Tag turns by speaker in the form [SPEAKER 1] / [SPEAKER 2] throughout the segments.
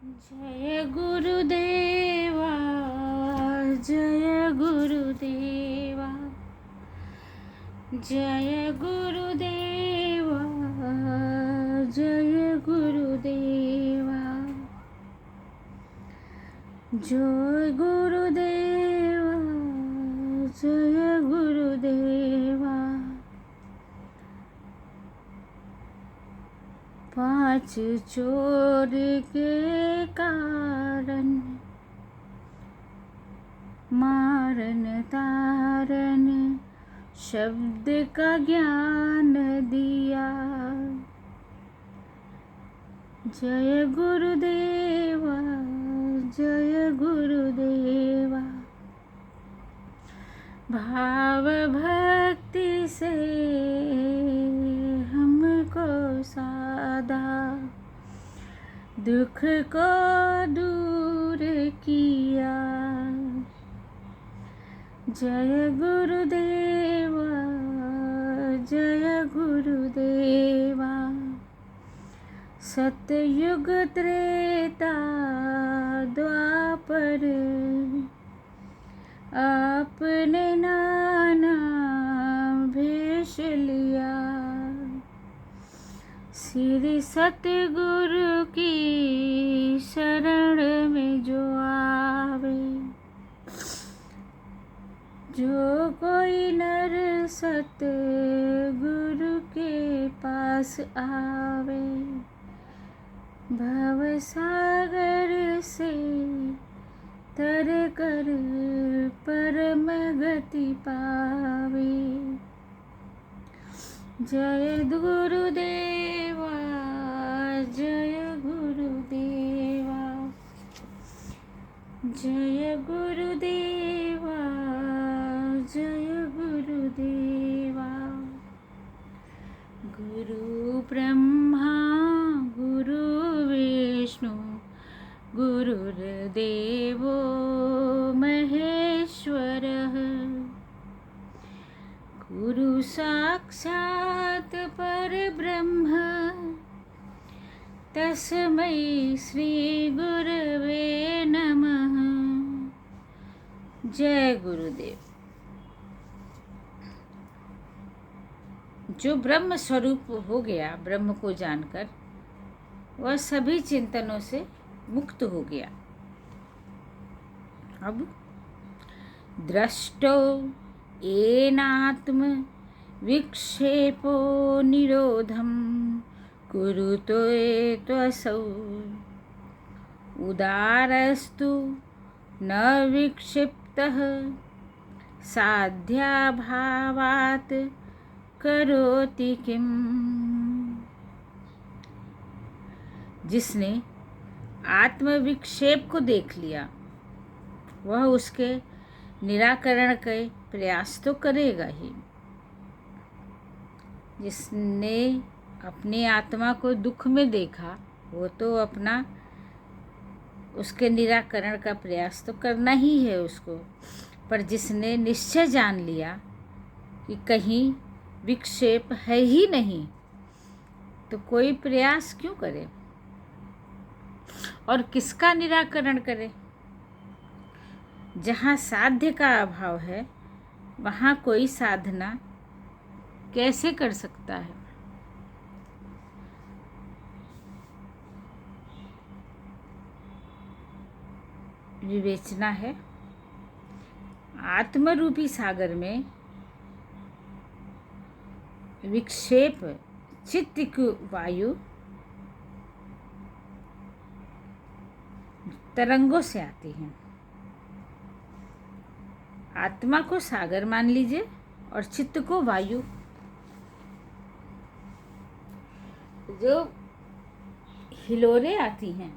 [SPEAKER 1] जय गुरुदेवा, जय गुरुदेवा, जय गुरुदेवा, जय गुरुदेवा, जय गुरुदेवा, जय गुरुदेवा। 5 चोर के कारण मारन तारन शब्द का ज्ञान दिया। जय गुरुदेवा, जय गुरुदेवा। भाव भक्ति से हमको साधा, दुख को दूर किया। जय गुरुदेवा, जय गुरुदेवा। सतयुग त्रेता द्वापर आपने नाना भेष लिया। श्री सतगुरु की शरण में जो आवे, जो कोई नर सतगुरु के पास आवे, भव सागर से तर कर परम गति पावे। जय गुरुदेवा, जय गुरुदेवा, जय गुरुदेवा, जय गुरुदेवा। गुरु ब्रह्मा गुरु विष्णु गुरुर्देवो महेश्वरः। गुरु साक्षात् परब्रह्म तस्मै श्री गुरवे नमः। जय गुरुदेव। जो ब्रह्म स्वरूप हो गया, ब्रह्म को जानकर वह सभी चिंतनों से मुक्त हो गया। अब दृष्टो येनात्म विक्षेपो निरोधम कुरुतो त्वसौ उदारस्तु न विक्षिप्तः साध्याभावात् करोति किम। जिसने आत्मविक्षेप को देख लिया वह उसके निराकरण के प्रयास तो करेगा ही। जिसने अपनी आत्मा को दुख में देखा वो तो अपना उसके निराकरण का प्रयास तो करना ही है उसको। पर जिसने निश्चय जान लिया कि कहीं विक्षेप है ही नहीं तो कोई प्रयास क्यों करे और किसका निराकरण करे। जहाँ साध्य का अभाव है वहाँ कोई साधना कैसे कर सकता है। विवेचना है। आत्मरूपी सागर में विक्षेप चित्त की वायु तरंगों से आती हैं। आत्मा को सागर मान लीजिए और चित्त को वायु। जो हिलोरें आती हैं,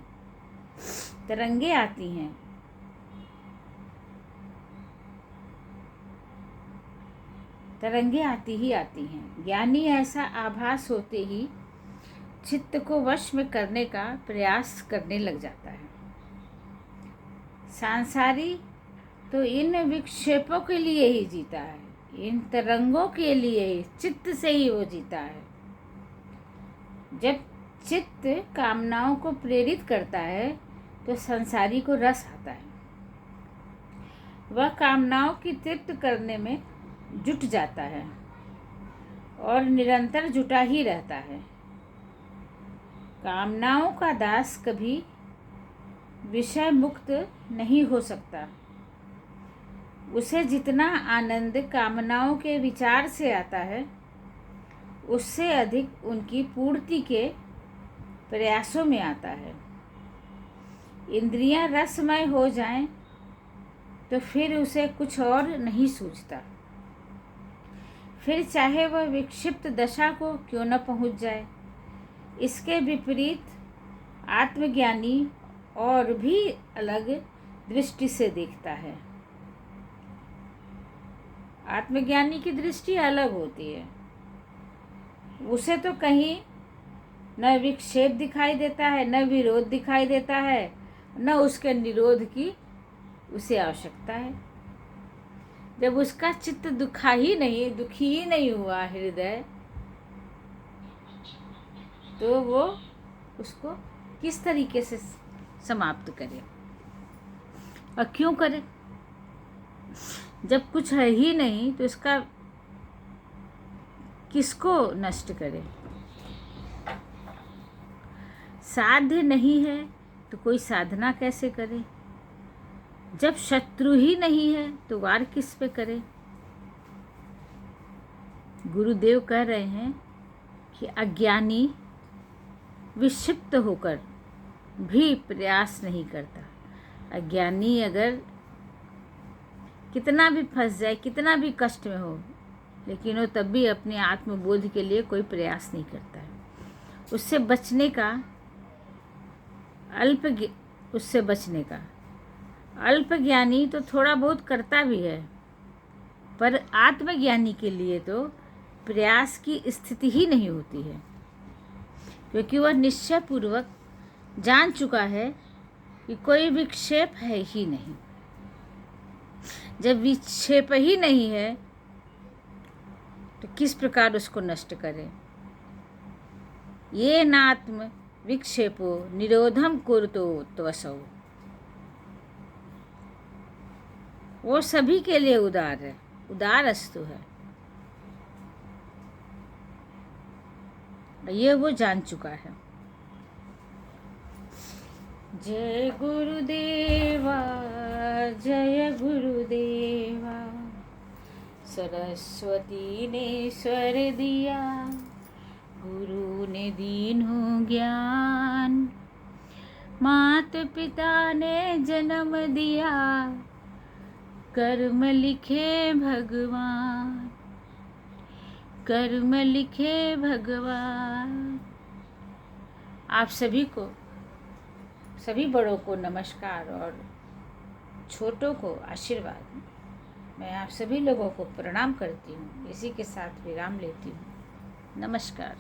[SPEAKER 1] तरंगे आती हैं, तरंगे आती ही आती हैं। ज्ञानी ऐसा आभास होते ही चित्त को वश में करने का प्रयास करने लग जाता है। सांसारी तो इन विक्षेपों के लिए ही जीता है, इन तरंगों के लिए ही, चित्त से ही वो जीता है। जब चित्त कामनाओं को प्रेरित करता है तो संसारी को रस आता है। वह कामनाओं की तृप्त करने में जुट जाता है और निरंतर जुटा ही रहता है। कामनाओं का दास कभी विषय मुक्त नहीं हो सकता। उसे जितना आनंद कामनाओं के विचार से आता है, उससे अधिक उनकी पूर्ति के प्रयासों में आता है। इंद्रियां रसमय हो जाएं तो फिर उसे कुछ और नहीं सूझता। फिर चाहे वह विक्षिप्त दशा को क्यों न पहुंच जाए। इसके विपरीत आत्मज्ञानी और भी अलग दृष्टि से देखता है। आत्मज्ञानी की दृष्टि अलग होती है। उसे तो कहीं न विक्षेप दिखाई देता है, न विरोध दिखाई देता है, न उसके निरोध की उसे आवश्यकता है। जब उसका चित्त दुखी ही नहीं हुआ हृदय, तो वो उसको किस तरीके से समाप्त करे और क्यों करे। जब कुछ है ही नहीं तो इसका किसको नष्ट करे। साध्य नहीं है तो कोई साधना कैसे करे। जब शत्रु ही नहीं है तो वार किस पे करे। गुरुदेव कह रहे हैं कि अज्ञानी विक्षिप्त होकर भी प्रयास नहीं करता। अज्ञानी अगर कितना भी फंस जाए, कितना भी कष्ट में हो, लेकिन वो तब भी अपने आत्मबोध के लिए कोई प्रयास नहीं करता है। उससे बचने का अल्प ज्ञानी तो थोड़ा बहुत करता भी है, पर आत्मज्ञानी के लिए तो प्रयास की स्थिति ही नहीं होती है, क्योंकि वह निश्चय पूर्वक जान चुका है कि कोई विक्षेप है ही नहीं। जब विक्षेप ही नहीं है तो किस प्रकार उसको नष्ट करें। ये नात्म विक्षेपो निरोधम कुरुतो त्वसौ। वो सभी के लिए उदार है, उदार अस्तु है। ये वो जान चुका है। जय गुरुदेवा, जय गुरुदेवा। सरस्वती ने स्वर दिया, गुरु ने दीन्हों ज्ञान। मात पिता ने जन्म दिया, कर्म लिखे भगवान, कर्म लिखे भगवान। आप सभी को, सभी बड़ों को नमस्कार और छोटों को आशीर्वाद। मैं आप सभी लोगों को प्रणाम करती हूँ। इसी के साथ विराम लेती हूँ। नमस्कार।